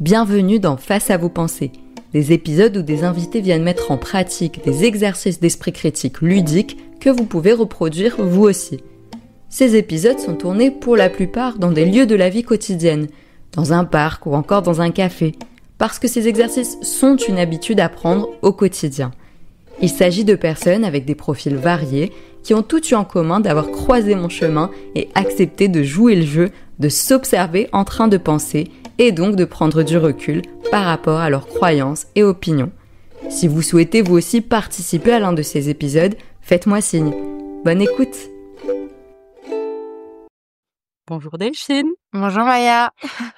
Bienvenue dans Face à vos pensées, des épisodes où des invités viennent mettre en pratique des exercices d'esprit critique ludiques que vous pouvez reproduire vous aussi. Ces épisodes sont tournés pour la plupart dans des lieux de la vie quotidienne, dans un parc ou encore dans un café, parce que ces exercices sont une habitude à prendre au quotidien. Il s'agit de personnes avec des profils variés qui ont tout eu en commun d'avoir croisé mon chemin et accepté de jouer le jeu, de s'observer en train de penser et donc de prendre du recul par rapport à leurs croyances et opinions. Si vous souhaitez vous aussi participer à l'un de ces épisodes, faites-moi signe. Bonne écoute! Bonjour Delphine. Bonjour Maya.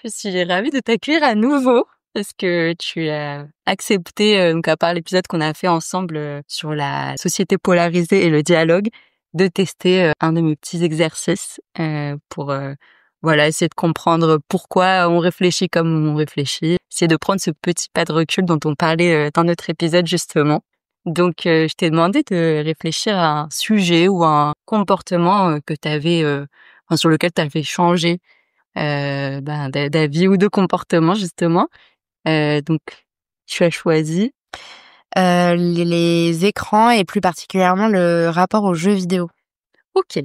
Je suis ravie de t'accueillir à nouveau parce que tu as accepté, donc à part l'épisode qu'on a fait ensemble sur la société polarisée et le dialogue, de tester un de mes petits exercices pour essayer de comprendre pourquoi on réfléchit comme on réfléchit, essayer de prendre ce petit pas de recul dont on parlait dans notre épisode justement. Donc je t'ai demandé de réfléchir à un sujet ou à un comportement que tu avais sur lequel tu avais changé d'avis ou de comportement justement. Donc tu as choisi les écrans et plus particulièrement le rapport aux jeux vidéo. OK.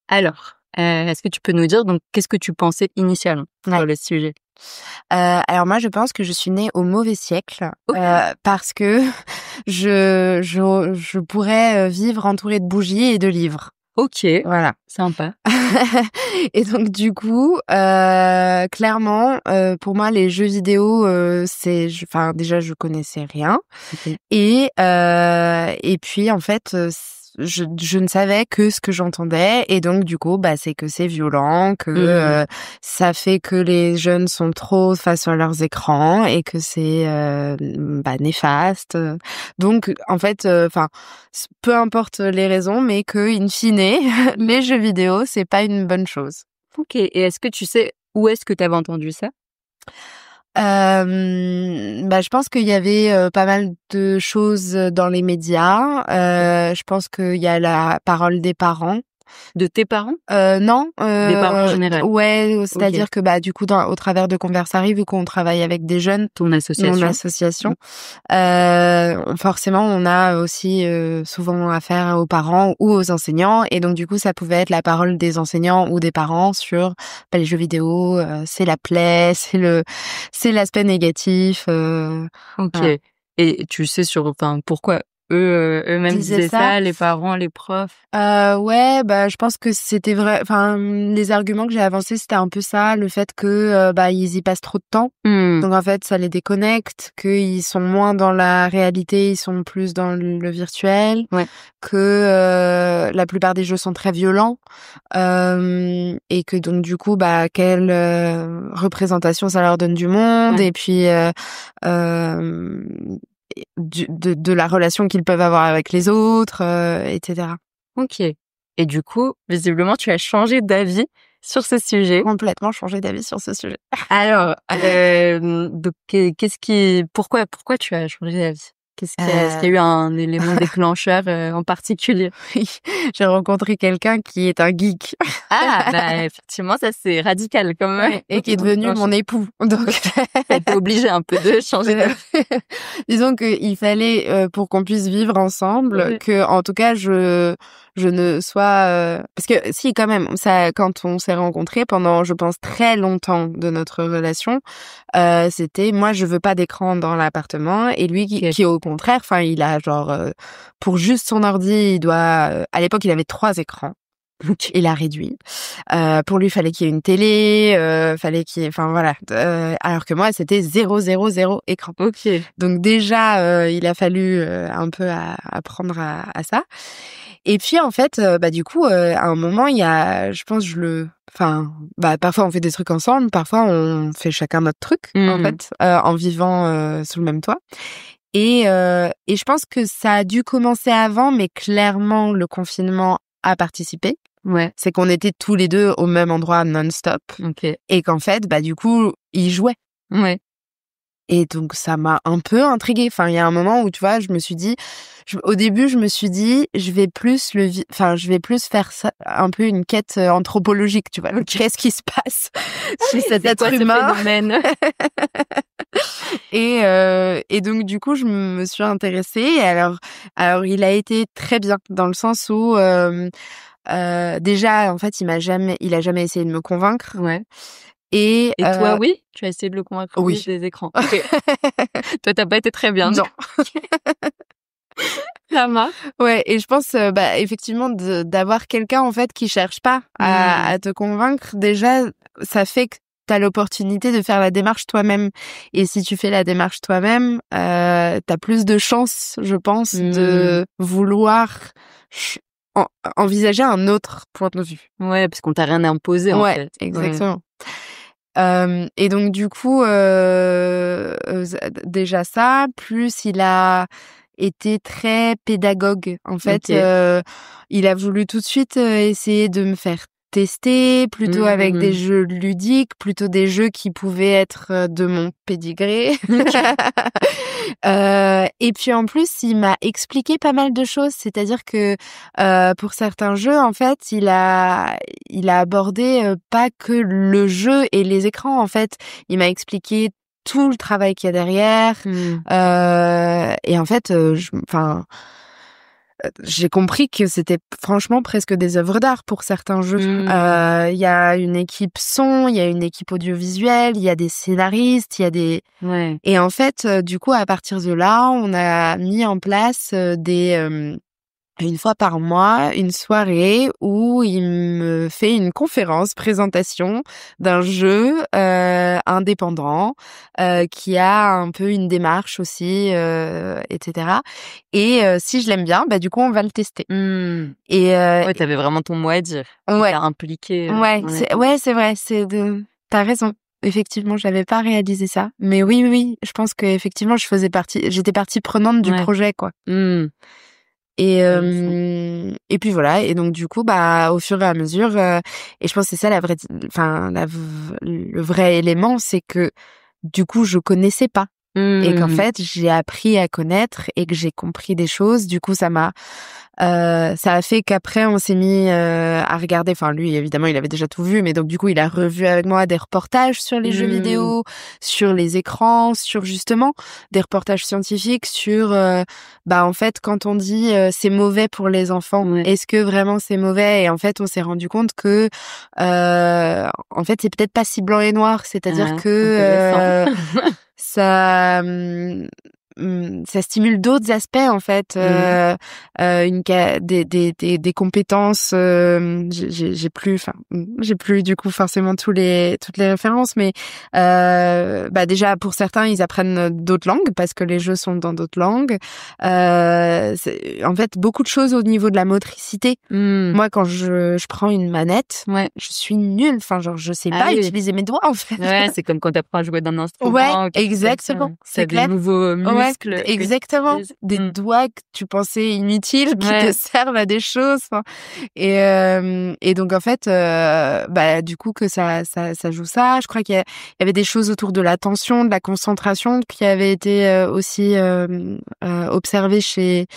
Alors, est-ce que tu peux nous dire donc qu'est-ce que tu pensais initialement sur le sujet? Alors moi je pense que je suis née au mauvais siècle parce que je pourrais vivre entourée de bougies et de livres. OK, voilà, sympa. Et donc du coup, clairement, pour moi les jeux vidéo, déjà je connaissais rien, Okay. Et puis en fait, je ne savais que ce que j'entendais, et donc du coup c'est que c'est violent, que ça fait que les jeunes sont trop face à leurs écrans et que c'est néfaste. Donc en fait, peu importe les raisons, mais que in fine les jeux vidéo c'est pas une bonne chose. OK, et est-ce que tu sais où est-ce que tu avais entendu ça? Je pense qu'il y avait pas mal de choses dans les médias. Je pense qu'il y a la parole des parents. De tes parents? Non. Des parents en général? Ouais, c'est-à-dire Okay. que du coup au travers de Conversari, vu qu'on travaille avec des jeunes, Mon association, forcément on a aussi souvent affaire aux parents ou aux enseignants, et donc du coup ça pouvait être la parole des enseignants ou des parents sur les jeux vidéo, c'est la plaie, c'est l'aspect négatif. OK. Voilà. Et tu sais pourquoi eux-mêmes disaient ça, les parents, les profs? Je pense que c'était vrai. Enfin, les arguments que j'ai avancés, c'était un peu ça, le fait que ils y passent trop de temps. Donc en fait, ça les déconnecte, qu'ils sont moins dans la réalité, ils sont plus dans le virtuel. Ouais. Que la plupart des jeux sont très violents, et que donc du coup quelle représentation ça leur donne du monde. Ouais. Et puis de la relation qu'ils peuvent avoir avec les autres, etc. OK. Et du coup, visiblement, tu as changé d'avis sur ce sujet. Complètement changé d'avis sur ce sujet. Alors, donc pourquoi tu as changé d'avis? Est-ce qu'il y a eu un élément déclencheur en particulier? Oui, j'ai rencontré quelqu'un qui est un geek. Effectivement, ça c'est radical quand même. Et qui est devenu mon époux. Donc t'as été obligée un peu de changer d'avis. Disons qu'il fallait pour qu'on puisse vivre ensemble, que en tout cas je ne sois parce que si quand même ça, quand on s'est rencontrés pendant je pense très longtemps de notre relation, c'était moi je veux pas d'écran dans l'appartement, et lui qui au contraire, il a pour juste son ordi il doit à l'époque il avait 3 écrans. Donc il a réduit. Pour lui, fallait qu'il y ait une télé, fallait qu'il y ait, alors que moi, c'était 0, 0, 0 écran. OK. Donc déjà, il a fallu un peu apprendre à ça. Et puis en fait, du coup, à un moment, il y a, je pense, parfois on fait des trucs ensemble, parfois on fait chacun notre truc, en fait, en vivant sous le même toit. Et je pense que ça a dû commencer avant, mais clairement, le confinement a participé. Ouais. C'est qu'on était tous les deux au même endroit non-stop. OK. Et qu'en fait, du coup, ils jouaient. Ouais. Et donc, ça m'a un peu intriguée. Il y a un moment où, tu vois, au début, je me suis dit, je vais plus faire ça, un peu une quête anthropologique, tu vois. Qu'est-ce qui se passe chez cet être humain? Et donc du coup, je me suis intéressée. Alors il a été très bien dans le sens où déjà, en fait, il a jamais essayé de me convaincre. Ouais. Et toi, oui? Tu as essayé de le convaincre oui. des écrans. Okay. Toi, t'as pas été très bien. Non. Ça marche. Ouais, et je pense, effectivement, d'avoir quelqu'un, en fait, qui cherche pas à te convaincre, déjà, ça fait que t'as l'opportunité de faire la démarche toi-même. Et si tu fais la démarche toi-même, t'as plus de chances, je pense, de vouloir envisager un autre point de vue. Ouais, parce qu'on t'a rien imposé, en fait. Ouais, exactement. Et donc, du coup, déjà ça, plus il a été très pédagogue. En fait, il a voulu tout de suite essayer de me faire tester, plutôt avec des jeux ludiques, plutôt des jeux qui pouvaient être de mon pédigré. Et puis en plus, il m'a expliqué pas mal de choses. C'est-à-dire que pour certains jeux, en fait, il a abordé pas que le jeu et les écrans. En fait, il m'a expliqué tout le travail qu'il y a derrière. Et en fait, j'ai compris que c'était franchement presque des œuvres d'art pour certains jeux. Il y a une équipe son, il y a une équipe audiovisuelle, il y a des scénaristes, il y a des... Ouais. Et en fait, du coup, à partir de là, on a mis en place une fois par mois, une soirée où il me fait une présentation d'un jeu indépendant qui a un peu une démarche aussi, etc. Et si je l'aime bien, du coup, on va le tester. Et ouais, t'avais vraiment ton mot à dire. Ouais. T'as impliqué. Ouais, c'est vrai. T'as raison. Effectivement, j'avais pas réalisé ça. Mais oui, je pense que effectivement, j'étais partie prenante du projet, quoi. Et puis voilà, et donc du coup au fur et à mesure et je pense que c'est ça le vrai élément, c'est que du coup je connaissais pas et qu'en fait j'ai appris à connaître et que j'ai compris des choses. Du coup ça a fait qu'après on s'est mis à regarder, enfin lui évidemment il avait déjà tout vu, mais donc du coup il a revu avec moi des reportages sur les jeux vidéo, sur les écrans, sur justement des reportages scientifiques sur en fait quand on dit c'est mauvais pour les enfants, est-ce que vraiment c'est mauvais? Et en fait on s'est rendu compte que en fait c'est peut-être pas si blanc et noir, c'est-à-dire que ça stimule d'autres aspects en fait, des compétences. J'ai plus du coup forcément toutes les références, mais déjà pour certains ils apprennent d'autres langues parce que les jeux sont dans d'autres langues. En fait beaucoup de choses au niveau de la motricité. Moi quand je prends une manette, je suis nulle. Enfin genre je sais pas utiliser mes doigts en fait. Ouais, c'est comme quand t'apprends à jouer d'un instrument. Ouais, exactement. C'est clair. Des nouveaux muscles. Ouais, exactement. Des doigts que tu pensais inutiles qui te servent à des choses. Et donc en fait, du coup que ça joue ça. Je crois qu'il y avait des choses autour de l'attention, de la concentration qui avaient été aussi observées chez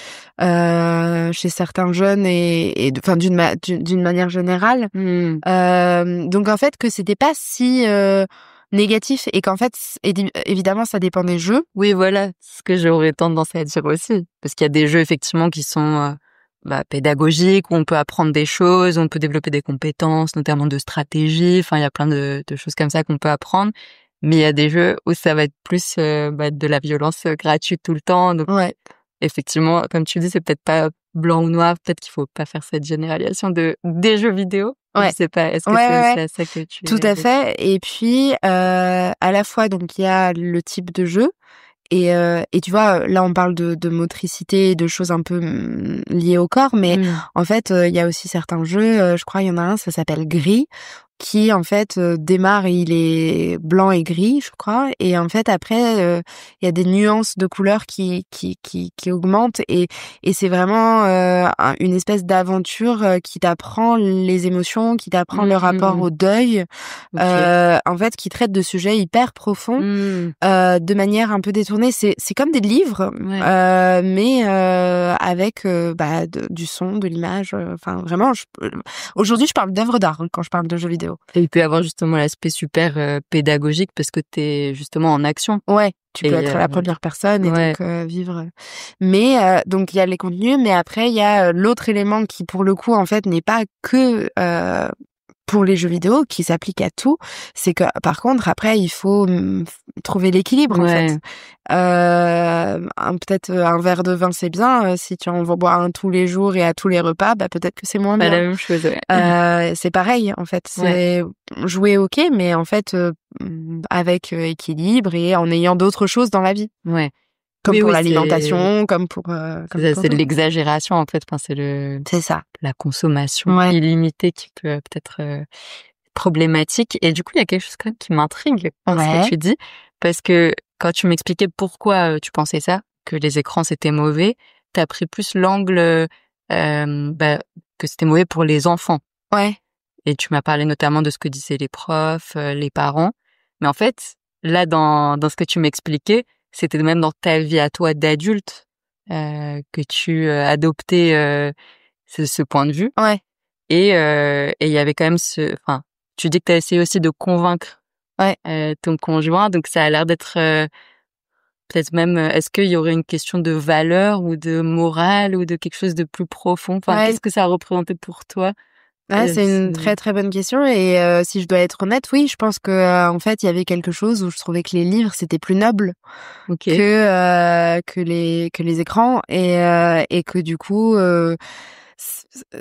certains jeunes et d'une manière générale. Donc en fait que c'était pas si négatif et qu'en fait évidemment ça dépend des jeux. Oui, voilà, ce que j'aurais tendance à dire aussi, parce qu'il y a des jeux effectivement qui sont pédagogiques, où on peut apprendre des choses, on peut développer des compétences, notamment de stratégie. Enfin, il y a plein de choses comme ça qu'on peut apprendre. Mais il y a des jeux où ça va être plus de la violence gratuite tout le temps. Donc effectivement, comme tu dis, c'est peut-être pas blanc ou noir. Peut-être qu'il faut pas faire cette généralisation des jeux vidéo. Je sais pas, est-ce que c'est ça que tu... Tout à fait. Et puis, à la fois, donc, il y a le type de jeu. Et tu vois, là, on parle de motricité, de choses un peu liées au corps. Mais en fait, il y a aussi certains jeux, je crois, il y en a un, ça s'appelle Gris, qui en fait démarre et il est blanc et gris, je crois, et en fait après il y a des nuances de couleurs qui augmentent et c'est vraiment une espèce d'aventure qui t'apprend les émotions, qui t'apprend le rapport au deuil, en fait qui traite de sujets hyper profonds de manière un peu détournée. C'est comme des livres mais avec du son, de l'image, enfin vraiment aujourd'hui je parle d'œuvres d'art quand je parle de jeux vidéo. vidéo. Et il peut y avoir justement l'aspect super pédagogique parce que t'es justement en action. Ouais, tu peux être la première personne et donc vivre. Mais donc il y a les contenus, mais après il y a l'autre élément qui pour le coup en fait n'est pas que pour les jeux vidéo, qui s'applique à tout, c'est que par contre après il faut trouver l'équilibre en fait. Peut-être un verre de vin c'est bien, si tu en bois un tous les jours et à tous les repas, bah peut-être que c'est moins bien. Pas la même chose, ouais. C'est pareil en fait, c'est jouer ok, mais en fait avec équilibre et en ayant d'autres choses dans la vie. Ouais. Comme pour l'alimentation, comme pour c'est de l'exagération en fait, enfin c'est ça. La consommation illimitée qui peut peut-être problématique. Et du coup, il y a quelque chose quand même qui m'intrigue dans ce que tu dis, parce que quand tu m'expliquais pourquoi tu pensais ça, que les écrans c'était mauvais, t'as pris plus l'angle que c'était mauvais pour les enfants. Ouais. Et tu m'as parlé notamment de ce que disaient les profs, les parents. Mais en fait, là, dans ce que tu m'expliquais, c'était même dans ta vie à toi d'adulte que tu adoptais ce point de vue. Ouais. Et il y avait quand même tu dis que tu as essayé aussi de convaincre ton conjoint, donc ça a l'air d'être peut-être même, est-ce qu'il y aurait une question de valeur ou de morale ou de quelque chose de plus profond? Enfin, qu'est-ce que ça représentait pour toi? C'est une très très bonne question et si je dois être honnête, oui, je pense que en fait, il y avait quelque chose où je trouvais que les livres c'était plus noble que les écrans et que du coup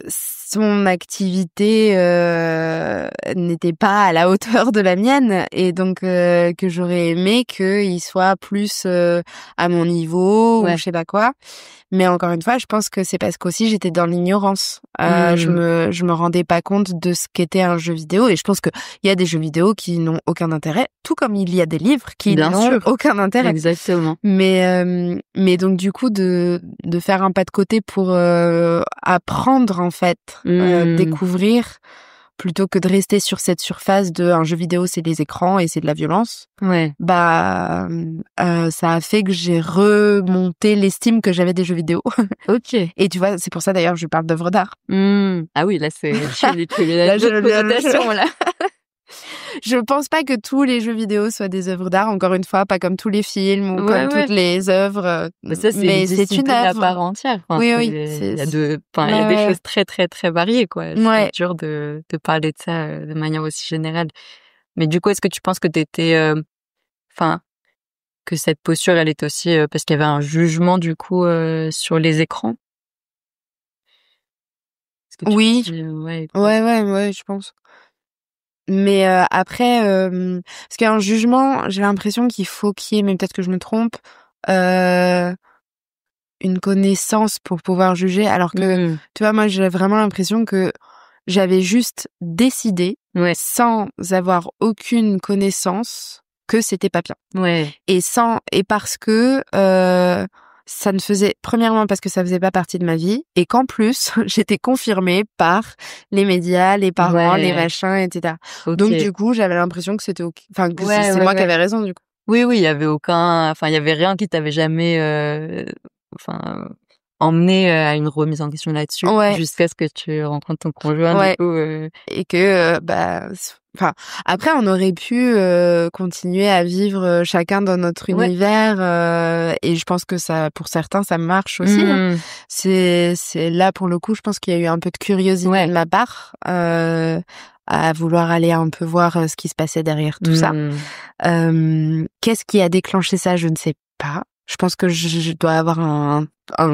son activité n'était pas à la hauteur de la mienne et donc que j'aurais aimé qu'il soit plus à mon niveau ou je sais pas quoi. Mais encore une fois, je pense que c'est parce qu'aussi j'étais dans l'ignorance. Je me rendais pas compte de ce qu'était un jeu vidéo et je pense que il y a des jeux vidéo qui n'ont aucun intérêt, tout comme il y a des livres qui n'ont aucun intérêt. Exactement. Mais donc du coup de faire un pas de côté pour apprendre en fait, découvrir plutôt que de rester sur cette surface de un jeu vidéo c'est des écrans et c'est de la violence. Ça a fait que j'ai remonté l'estime que j'avais des jeux vidéo. Et tu vois, c'est pour ça d'ailleurs je parle d'œuvres d'art. Ah oui, là c'est là. Je pense pas que tous les jeux vidéo soient des œuvres d'art, encore une fois, pas comme tous les films ou comme toutes les œuvres. Mais ça, c'est une œuvre à part entière. Enfin, oui. Il y a des choses très, très, très variées, quoi. C'est dur de parler de ça de manière aussi générale. Mais du coup, est-ce que tu penses que que cette posture, elle est aussi parce qu'il y avait un jugement, du coup, sur les écrans? Oui. Ouais, je pense. Mais après, parce qu'un jugement, j'ai l'impression qu'il faut qu'il y ait, mais peut-être que je me trompe, une connaissance pour pouvoir juger. Alors que, tu vois, moi, j'ai vraiment l'impression que j'avais juste décidé, sans avoir aucune connaissance, que c'était pas bien. Et parce que ça ne faisait, premièrement parce que ça faisait pas partie de ma vie, et qu'en plus, j'étais confirmée par les médias, les parents, les machins, etc. Donc du coup, j'avais l'impression que c'était enfin, que c'est moi qui avais raison, du coup. Oui, il y avait il y avait rien qui t'avait jamais, emmené à une remise en question là-dessus, jusqu'à ce que tu rencontres ton conjoint, du coup. Et que, après, on aurait pu continuer à vivre chacun dans notre univers, et je pense que ça, pour certains, ça marche aussi. Hein. C'est là pour le coup, je pense qu'il y a eu un peu de curiosité de ma part. À vouloir aller un peu voir ce qui se passait derrière tout ça. Qu'est-ce qui a déclenché ça? Je ne sais pas. Je pense que je dois avoir un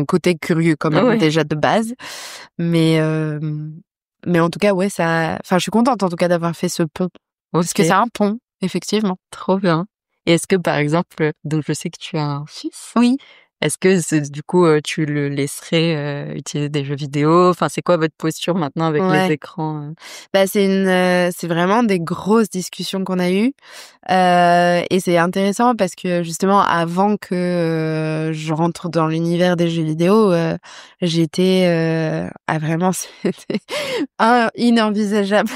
côté curieux quand même déjà de base. Mais en tout cas, je suis contente en tout cas d'avoir fait ce pont. Parce que c'est un pont, effectivement. Trop bien. Et est-ce que par exemple, donc je sais que tu as un fils. Oui. Est-ce que du coup tu le laisserais utiliser des jeux vidéo? Enfin, c'est quoi votre posture maintenant avec les écrans? C'est vraiment des grosses discussions qu'on a eues et c'est intéressant parce que justement avant que je rentre dans l'univers des jeux vidéo, j'étais vraiment c'était inenvisageable.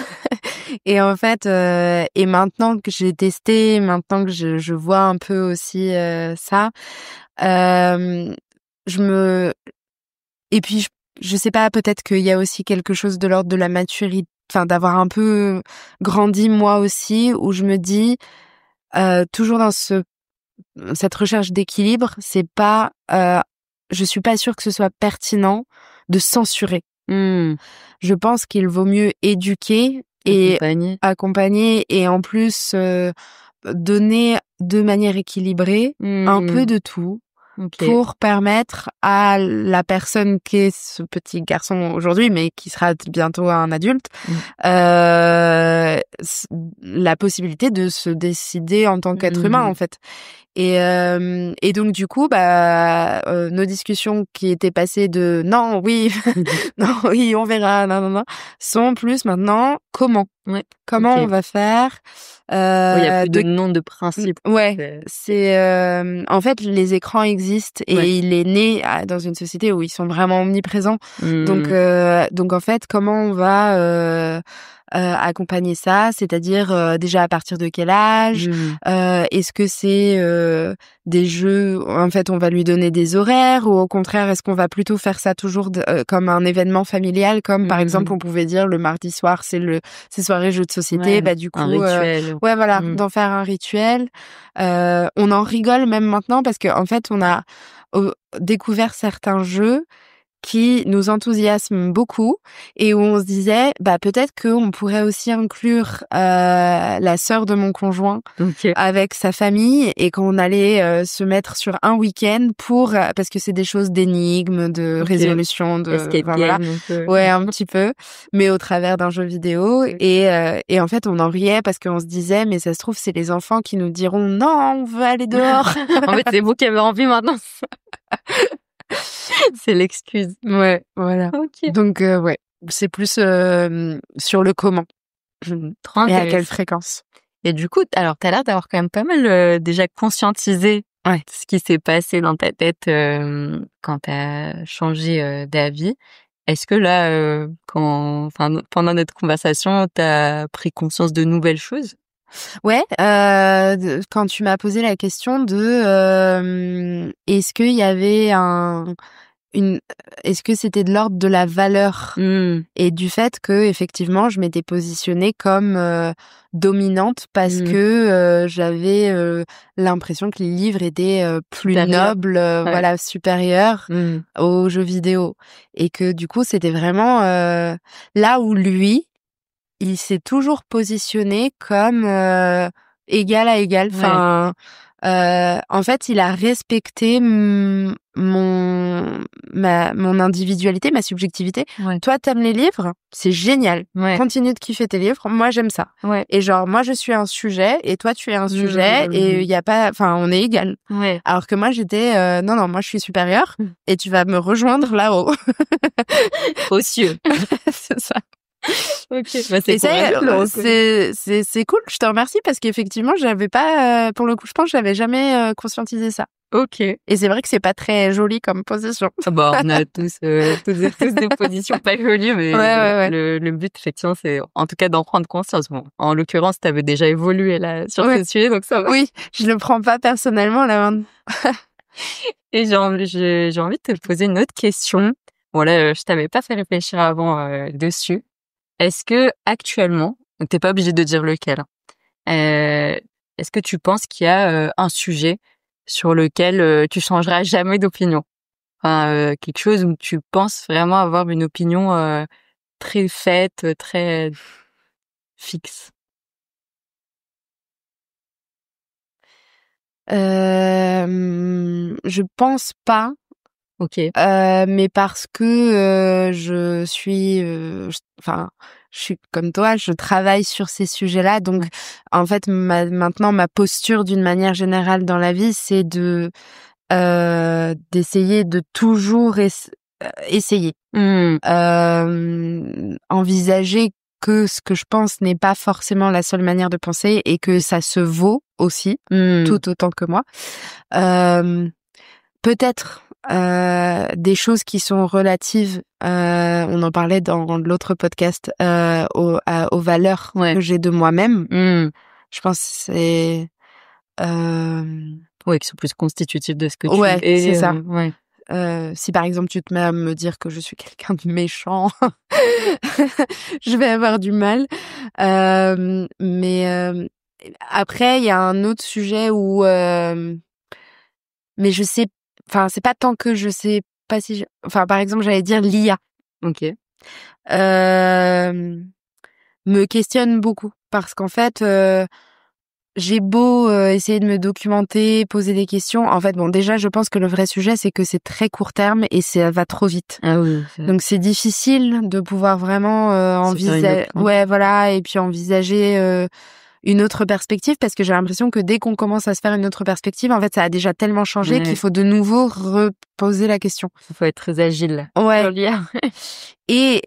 Et en fait, et maintenant que j'ai testé, maintenant que je vois un peu aussi ça. Et puis je sais pas, peut-être qu'il y a aussi quelque chose de l'ordre de la maturité d'avoir un peu grandi moi aussi, où je me dis toujours dans cette recherche d'équilibre, c'est pas je suis pas sûre que ce soit pertinent de censurer. Je pense qu'il vaut mieux éduquer et accompagner et en plus donner de manière équilibrée un peu de tout pour permettre à la personne qui est ce petit garçon aujourd'hui, mais qui sera bientôt un adulte, la possibilité de se décider en tant qu'être humain, en fait. Et donc du coup nos discussions qui étaient passées de non oui non oui on verra non sont plus maintenant comment on va faire il y a plus de nom de principe. C'est en fait les écrans existent et il est né dans une société où ils sont vraiment omniprésents. Donc en fait comment on va accompagner ça, c'est-à-dire déjà à partir de quel âge, est-ce que c'est des jeux, en fait on va lui donner des horaires, ou au contraire est-ce qu'on va plutôt faire ça toujours comme un événement familial, comme par exemple on pouvait dire le mardi soir c'est soirées jeux de société, du coup un rituel. D'en faire un rituel. On en rigole même maintenant parce que en fait on a découvert certains jeux qui nous enthousiasme beaucoup et où on se disait peut-être qu'on pourrait aussi inclure la sœur de mon conjoint avec sa famille, et qu'on allait se mettre sur un week-end parce que c'est des choses d'énigmes, de résolution, de un petit peu, mais au travers d'un jeu vidéo. Et en fait on en riait parce qu'on se disait mais ça se trouve c'est les enfants qui nous diront non on veut aller dehors. En fait c'est vous qui avez envie maintenant. C'est l'excuse. Ouais, voilà. Donc c'est plus sur le comment. Trop et à quelle fréquence. Et du coup, alors t'as l'air d'avoir quand même pas mal déjà conscientisé ce qui s'est passé dans ta tête quand t'as changé d'avis. Est-ce que là, pendant notre conversation, t'as pris conscience de nouvelles choses? Ouais, quand tu m'as posé la question de est-ce qu'il y avait est-ce que c'était de l'ordre de la valeur et du fait que effectivement je m'étais positionnée comme dominante parce que j'avais l'impression que les livres étaient plus nobles, supérieurs aux jeux vidéo, et que du coup c'était vraiment là où lui il s'est toujours positionné comme égal à égal. Enfin, en fait, il a respecté mon individualité, ma subjectivité. Toi, t'aimes les livres, c'est génial. Continue de kiffer tes livres. Moi, j'aime ça. Et genre, moi, je suis un sujet et toi, tu es un sujet et il y a pas, enfin, on est égal. Alors que moi, j'étais, non, moi, je suis supérieure et tu vas me rejoindre là-haut. Aux cieux. C'est ça. C'est cool, je te remercie parce qu'effectivement j'avais pas pour le coup je pense que j'avais jamais conscientisé ça. Et c'est vrai que c'est pas très joli comme position. On a tous des positions pas jolies, mais le but effectivement c'est en tout cas d'en prendre conscience. Bon, en l'occurrence t'avais déjà évolué là sur ce sujet, donc ça va. Oui, je le prends pas personnellement là maintenant. Et j'ai envie de te poser une autre question. Bon là je t'avais pas fait réfléchir avant dessus. Est-ce que actuellement, t'es pas obligé de dire lequel, est-ce que tu penses qu'il y a un sujet sur lequel tu changeras jamais d'opinion, quelque chose où tu penses vraiment avoir une opinion très faite, très fixe? Je pense pas. Mais parce que je suis comme toi, je travaille sur ces sujets-là, donc en fait maintenant ma posture d'une manière générale dans la vie, c'est de d'essayer de toujours essayer, envisager que ce que je pense n'est pas forcément la seule manière de penser et que ça se vaut aussi tout autant que moi. Peut-être des choses qui sont relatives, on en parlait dans l'autre podcast, aux valeurs que j'ai de moi-même. Je pense que c'est qui sont plus constitutives de ce que tu es. C'est ça. si par exemple tu te mets à me dire que je suis quelqu'un de méchant, je vais avoir du mal. Mais après, il y a un autre sujet où, mais je sais, enfin, c'est pas tant que je sais pas si, enfin, par exemple, j'allais dire l'IA. Ok. Me questionne beaucoup parce qu'en fait, j'ai beau essayer de me documenter, poser des questions. En fait, bon, déjà, je pense que le vrai sujet, c'est que c'est très court terme et ça va trop vite. Ah oui. Donc, c'est difficile de pouvoir vraiment envisager, et puis envisager une autre perspective parce que j'ai l'impression que dès qu'on commence à se faire une autre perspective, en fait, ça a déjà tellement changé qu'il faut de nouveau reposer la question. Il faut être très agile. Ouais. Et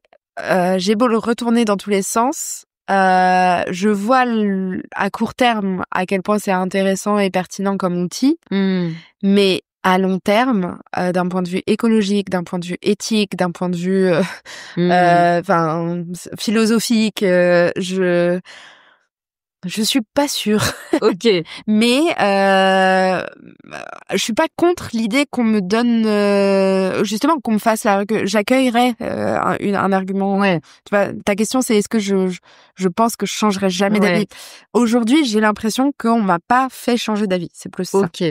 j'ai beau le retourner dans tous les sens. Je vois à court terme à quel point c'est intéressant et pertinent comme outil, mais à long terme, d'un point de vue écologique, d'un point de vue éthique, d'un point de vue philosophique, je suis pas sûre. Ok. Mais je suis pas contre l'idée qu'on me donne justement qu'on me fasse que j'accueillerais un argument. Ouais. Tu vois, ta question c'est est-ce que je pense que je changerai jamais d'avis. Aujourd'hui, j'ai l'impression qu'on m'a pas fait changer d'avis. C'est plus ça. Ok.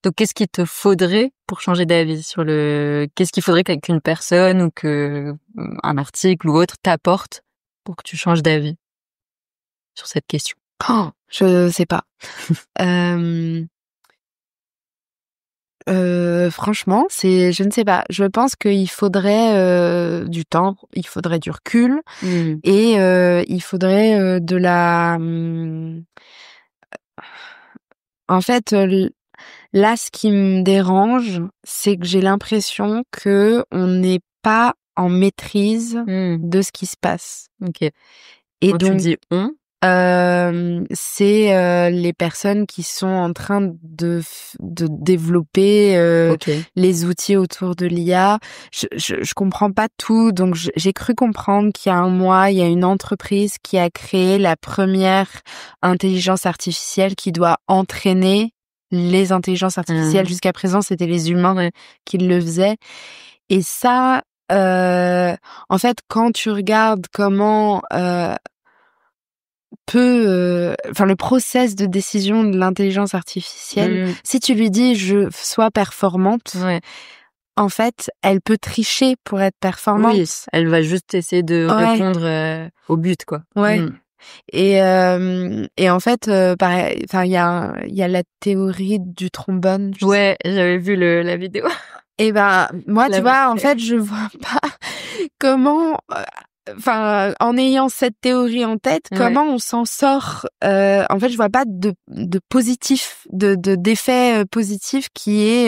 Donc qu'est-ce qu'il te faudrait pour changer d'avis sur qu'est-ce qu'il faudrait qu'une personne ou que un article ou autre t'apporte pour que tu changes d'avis sur cette question? Je sais pas. Franchement, je ne sais pas. Je pense qu'il faudrait du temps, il faudrait du recul et il faudrait de la. En fait, là, ce qui me dérange, c'est que j'ai l'impression que on n'est pas en maîtrise de ce qui se passe. Ok. Et quand donc, tu dis on, c'est les personnes qui sont en train de développer les outils autour de l'IA. Je comprends pas tout, donc j'ai cru comprendre qu'il y a un mois, il y a une entreprise qui a créé la première intelligence artificielle qui doit entraîner les intelligences artificielles. Jusqu'à présent, c'était les humains qui le faisaient. Et ça, en fait, quand tu regardes comment le process de décision de l'intelligence artificielle, si tu lui dis je sois performante, en fait, elle peut tricher pour être performante. Oui, elle va juste essayer de répondre au but, quoi. Ouais. Et en fait, pareil, enfin il y a la théorie du trombone. Ouais, j'avais vu la vidéo. Et ben moi, tu vois, en fait, je vois pas comment. En ayant cette théorie en tête, comment on s'en sort. En fait, je vois pas de positif, d'effet positif qui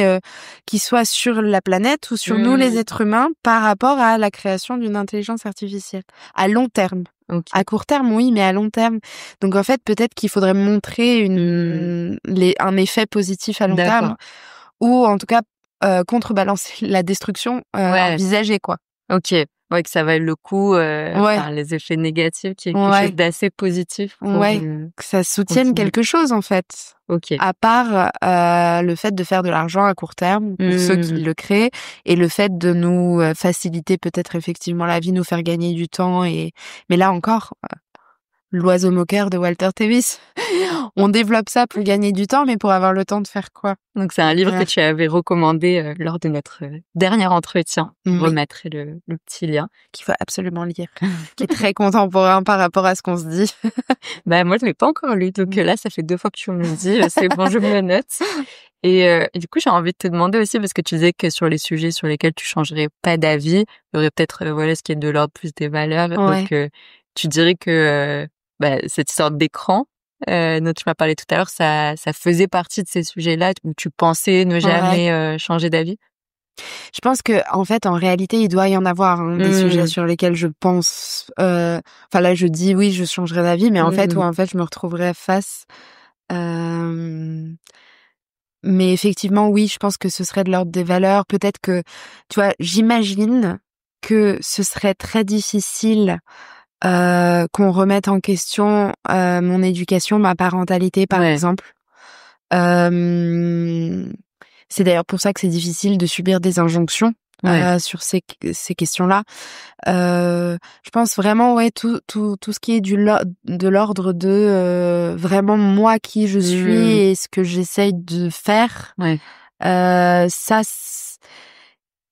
soit sur la planète ou sur nous les êtres humains par rapport à la création d'une intelligence artificielle à long terme. À court terme, oui, mais à long terme. Donc en fait, peut-être qu'il faudrait montrer un effet positif à long terme, ou en tout cas contrebalancer la destruction envisagée, quoi. Ok. Ouais, que ça vaille le coup, les effets négatifs, qu'il y ait quelque chose d'assez positif. Que ça soutienne quelque chose, en fait. Ok. À part le fait de faire de l'argent à court terme pour ceux qui le créent, et le fait de nous faciliter peut-être effectivement la vie, nous faire gagner du temps. Mais là encore, l'oiseau moqueur de Walter Tevis. On développe ça pour gagner du temps, mais pour avoir le temps de faire quoi? Donc c'est un livre que tu avais recommandé lors de notre dernier entretien. Je remettrai le petit lien. Qu'il faut absolument lire. Qui est très contemporain par rapport à ce qu'on se dit. Moi je l'ai pas encore lu, donc là ça fait 2 fois que tu me le dis. C'est bon, je me le note. Et du coup j'ai envie de te demander aussi, parce que tu disais que sur les sujets sur lesquels tu changerais pas d'avis, il y aurait peut-être ce qui est de l'ordre plus des valeurs. Donc tu dirais que cette sorte d'écran dont tu m'as parlé tout à l'heure, ça faisait partie de ces sujets-là où tu pensais ne jamais changer d'avis? Je pense que en fait, en réalité, il doit y en avoir des sujets sur lesquels je pense. Là, je dis oui, je changerai d'avis, mais en fait, je me retrouverai face. Mais effectivement, oui, je pense que ce serait de l'ordre des valeurs. Peut-être que, tu vois, j'imagine que ce serait très difficile qu'on remette en question mon éducation, ma parentalité, par exemple. C'est d'ailleurs pour ça que c'est difficile de subir des injonctions sur ces questions-là. Je pense vraiment tout ce qui est de l'ordre de vraiment moi qui je suis et ce que j'essaye de faire. Ça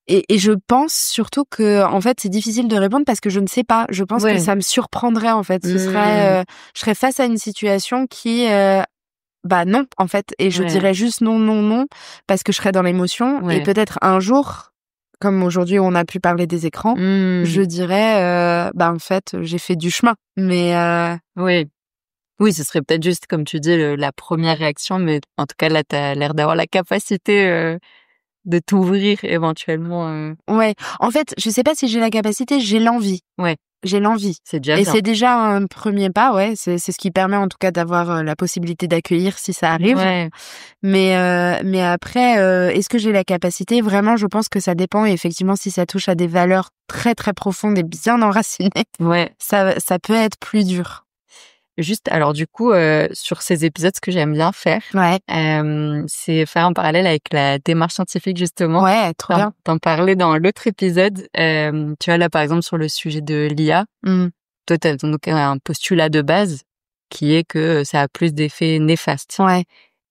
et je pense surtout que en fait c'est difficile de répondre parce que je ne sais pas. Je pense que ça me surprendrait en fait. Ce serait je serais face à une situation qui bah non en fait, et je dirais juste non parce que je serais dans l'émotion et peut-être un jour, comme aujourd'hui on a pu parler des écrans, je dirais bah en fait j'ai fait du chemin, mais oui, ce serait peut-être juste comme tu dis la première réaction, mais en tout cas là t'as l'air d'avoir la capacité de t'ouvrir éventuellement. Ouais, en fait je sais pas si j'ai la capacité, j'ai l'envie. J'ai l'envie. C'est déjà et bien. C'est déjà un premier pas, c'est ce qui permet en tout cas d'avoir la possibilité d'accueillir si ça arrive. Mais après, est-ce que j'ai la capacité? Vraiment, je pense que ça dépend. Et effectivement, si ça touche à des valeurs très très profondes et bien enracinées, ça peut être plus dur. Juste, alors du coup, sur ces épisodes, ce que j'aime bien faire, c'est faire un parallèle avec la démarche scientifique, justement. Trop bien. T'en parlais dans l'autre épisode. Tu vois, là, par exemple, sur le sujet de l'IA, toi, t'as donc un postulat de base qui est que ça a plus d'effets néfastes.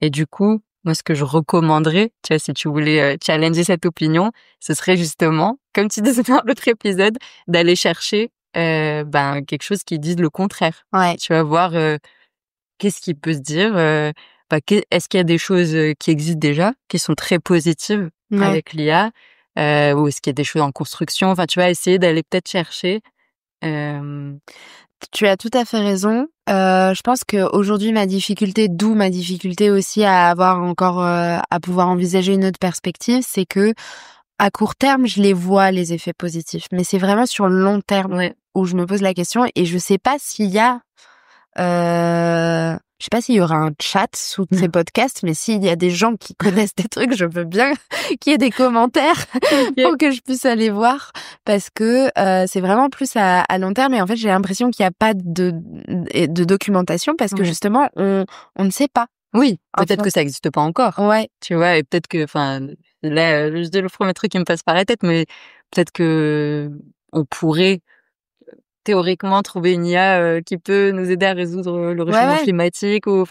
Et du coup, moi, ce que je recommanderais, tu vois, si tu voulais challenger cette opinion, ce serait justement, comme tu disais dans l'autre épisode, d'aller chercher quelque chose qui dise le contraire. Tu vas voir qu'est-ce qui peut se dire, est-ce qu'il y a des choses qui existent déjà, qui sont très positives avec l'IA, ou est-ce qu'il y a des choses en construction. Enfin, tu vas essayer d'aller peut-être chercher. Tu as tout à fait raison. Je pense qu'aujourd'hui d'où ma difficulté aussi à avoir encore, à pouvoir envisager une autre perspective, c'est que à court terme, je les vois, les effets positifs, mais c'est vraiment sur le long terme où je me pose la question, et je sais pas s'il y a, je sais pas s'il y aura un chat sous ces podcasts, mais s'il y a des gens qui connaissent des trucs, je veux bien qu'il y ait des commentaires pour que je puisse aller voir, parce que c'est vraiment plus à long terme, et en fait j'ai l'impression qu'il n'y a pas de documentation parce que justement on ne sait pas. Peut-être que ça existe pas encore. Tu vois, et peut-être que, là, je dis le premier truc qui me passe par la tête, mais peut-être que on pourrait théoriquement trouver une IA qui peut nous aider à résoudre le réchauffement climatique, ou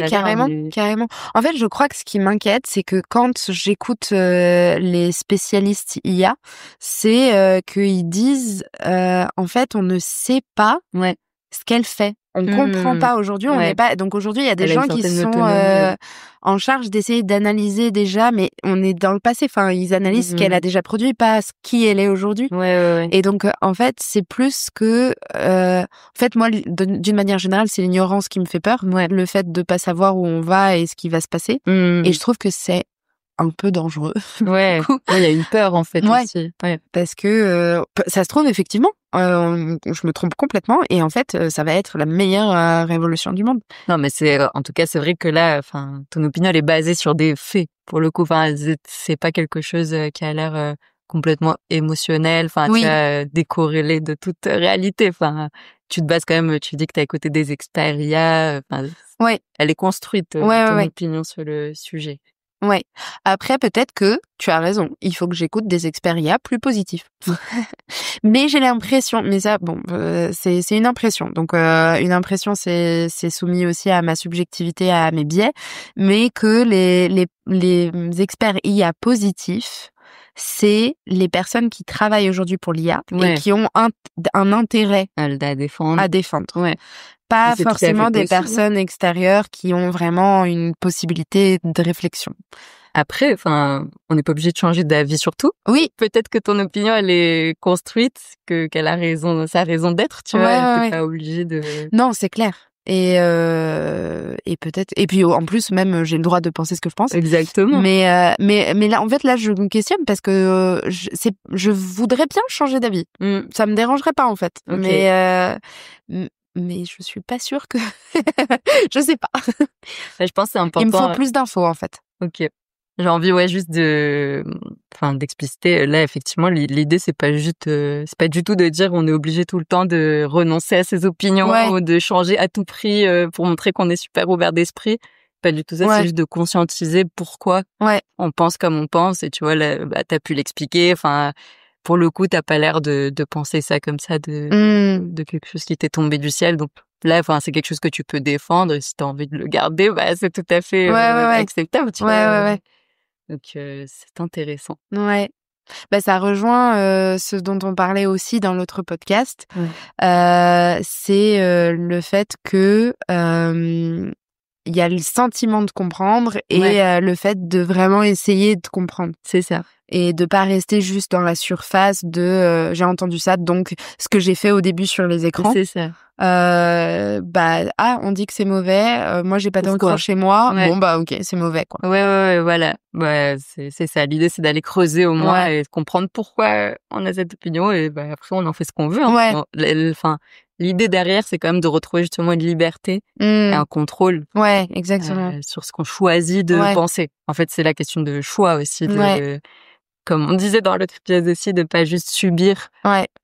carrément. En fait, je crois que ce qui m'inquiète, c'est que quand j'écoute les spécialistes IA, c'est qu'ils disent en fait on ne sait pas ce qu'elle fait. On comprend pas aujourd'hui, on n'est pas. Donc aujourd'hui, il y a des gens qui sont en charge d'essayer d'analyser déjà, mais on est dans le passé. Enfin, ils analysent ce qu'elle a déjà produit, pas qui elle est aujourd'hui. Et donc, en fait, c'est plus que. En fait, moi, d'une manière générale, c'est l'ignorance qui me fait peur. Le fait de pas savoir où on va et ce qui va se passer. Et je trouve que c'est un peu dangereux. Il y a une peur en fait aussi. Parce que ça se trouve effectivement, je me trompe complètement, et en fait ça va être la meilleure révolution du monde. Non, mais en tout cas c'est vrai que là, ton opinion elle est basée sur des faits pour le coup. C'est pas quelque chose qui a l'air complètement émotionnel. Tu as décorrélé de toute réalité. Tu te bases quand même. Tu dis que t'es à côté des experts IA. Elle est construite ton opinion sur le sujet. Après, peut-être que tu as raison. Il faut que j'écoute des experts IA plus positifs. Mais j'ai l'impression, mais ça, c'est une impression. Donc, une impression, c'est soumis aussi à ma subjectivité, à mes biais. Mais que les experts IA positifs, c'est les personnes qui travaillent aujourd'hui pour l'IA et qui ont un intérêt à défendre. Pas forcément des personnes extérieures qui ont vraiment une possibilité de réflexion. Après, on n'est pas obligé de changer d'avis sur tout. Peut-être que ton opinion, elle est construite, qu'elle a raison, sa raison d'être, tu vois. T'es pas obligé de... Non, c'est clair. Et peut-être, et puis en plus même j'ai le droit de penser ce que je pense. Exactement. Mais là en fait je me questionne parce que je voudrais bien changer d'avis. Ça me dérangerait pas en fait. Mais je suis pas sûre que je sais pas. Je pense que c'est important. Il me faut plus d'infos en fait. J'ai envie juste d'expliciter. Là effectivement l'idée c'est pas du tout de dire on est obligé tout le temps de renoncer à ses opinions ou de changer à tout prix pour montrer qu'on est super ouvert d'esprit, pas du tout ça, c'est juste de conscientiser pourquoi on pense comme on pense. Et tu vois, là, t'as pu l'expliquer. Enfin, pour le coup, t'as pas l'air de penser ça comme ça, de quelque chose qui t'est tombé du ciel. Donc là, enfin, c'est quelque chose que tu peux défendre. Et si t'as envie de le garder, c'est tout à fait acceptable. Tu vois. Donc c'est intéressant. Ouais. Ça rejoint ce dont on parlait aussi dans l'autre podcast. C'est le fait que il y a le sentiment de comprendre et le fait de vraiment essayer de comprendre. C'est ça. Et de pas rester juste dans la surface de j'ai entendu ça, donc ce que j'ai fait au début sur les écrans. C'est ça. On dit que c'est mauvais, moi j'ai pas d'écran chez moi. Bon OK, c'est mauvais quoi. Ouais, voilà. C'est ça, l'idée c'est d'aller creuser au moins et de comprendre pourquoi on a cette opinion et après on en fait ce qu'on veut. Enfin, l'idée derrière c'est quand même de retrouver justement une liberté et un contrôle. Ouais, exactement. Sur ce qu'on choisit de penser. En fait, c'est la question de choix aussi comme on disait dans l'autre épisode aussi, de pas juste subir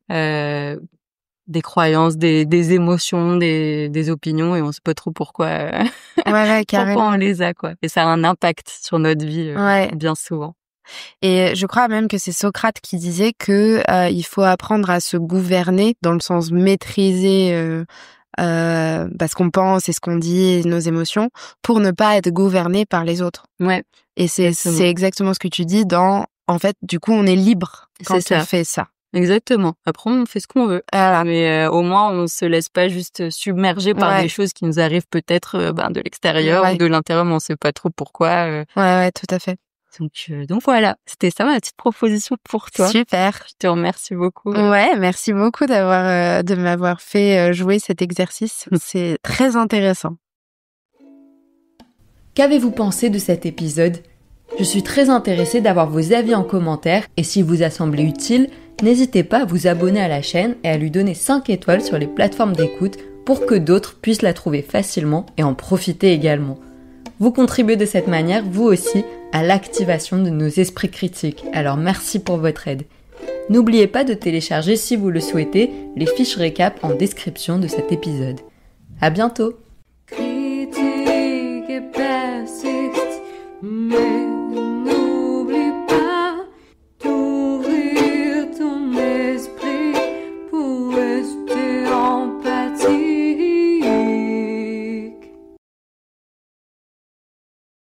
des croyances, des émotions, des opinions et on sait pas trop pourquoi pourquoi on les a quoi. Et ça a un impact sur notre vie bien souvent. Et je crois même que c'est Socrate qui disait que il faut apprendre à se gouverner dans le sens maîtriser ce qu'on pense et ce qu'on dit, nos émotions, pour ne pas être gouverné par les autres. Et c'est exactement ce que tu dis en fait, du coup, on est libre quand on fait ça. Exactement. Après, on fait ce qu'on veut. Mais au moins, on se laisse pas juste submerger par des choses qui nous arrivent peut-être de l'extérieur ou de l'intérieur, mais on sait pas trop pourquoi. Ouais, tout à fait. Donc voilà, c'était ça ma petite proposition pour toi. Super. Je te remercie beaucoup. Ouais, merci beaucoup de m'avoir fait jouer cet exercice. C'est très intéressant. Qu'avez-vous pensé de cet épisode ? Je suis très intéressée d'avoir vos avis en commentaire et s'il vous a semblé utile, n'hésitez pas à vous abonner à la chaîne et à lui donner 5 étoiles sur les plateformes d'écoute pour que d'autres puissent la trouver facilement et en profiter également. Vous contribuez de cette manière, vous aussi, à l'activation de nos esprits critiques, alors merci pour votre aide. N'oubliez pas de télécharger, si vous le souhaitez, les fiches récap en description de cet épisode. À bientôt! Critique et persiste, mais